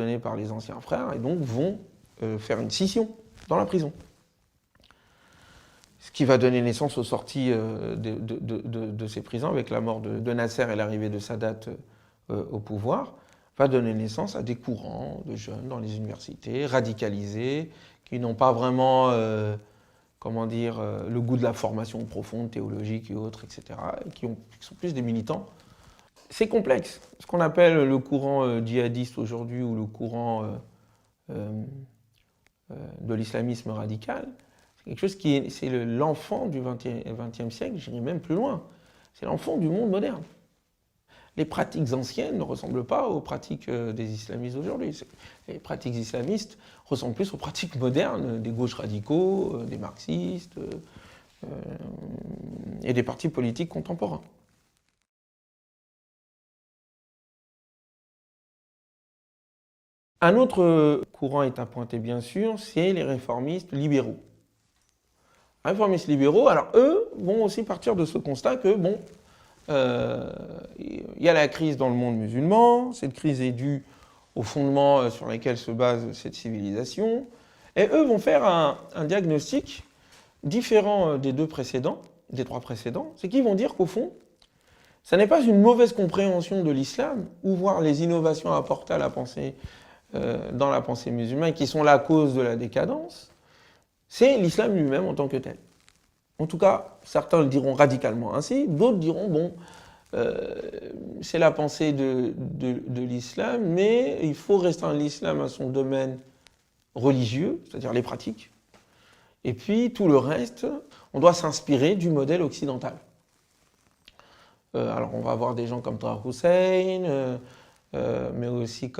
donnés par les anciens frères et donc vont faire une scission dans la prison. Ce qui va donner naissance aux sorties de ces prisons avec la mort de Nasser et l'arrivée de Sadat au pouvoir, va donner naissance à des courants de jeunes dans les universités, radicalisés, qui n'ont pas vraiment le goût de la formation profonde, théologique et autres, etc., et qui sont plus des militants. C'est complexe. Ce qu'on appelle le courant djihadiste aujourd'hui ou le courant de l'islamisme radical, c'est quelque chose qui est l'enfant du XXe siècle, j'irai même plus loin. C'est l'enfant du monde moderne. Les pratiques anciennes ne ressemblent pas aux pratiques des islamistes d'aujourd'hui. Les pratiques islamistes ressemblent plus aux pratiques modernes des gauches radicaux, des marxistes et des partis politiques contemporains. Un autre courant est à pointer, bien sûr, c'est les réformistes libéraux. Les réformistes libéraux, alors eux, vont aussi partir de ce constat que, bon, il y a la crise dans le monde musulman, cette crise est due aux fondements sur lesquels se base cette civilisation, et eux vont faire un diagnostic différent des trois précédents, c'est qu'ils vont dire qu'au fond, ça n'est pas une mauvaise compréhension de l'islam, ou voir les innovations apportées à la pensée, dans la pensée musulmane, qui sont la cause de la décadence, c'est l'islam lui-même en tant que tel. En tout cas, certains le diront radicalement ainsi, d'autres diront, bon, c'est la pensée de l'islam, mais il faut restreindre l'islam à son domaine religieux, c'est-à-dire les pratiques, et puis tout le reste, on doit s'inspirer du modèle occidental. Alors on va avoir des gens comme Taha Hussein, mais aussi comme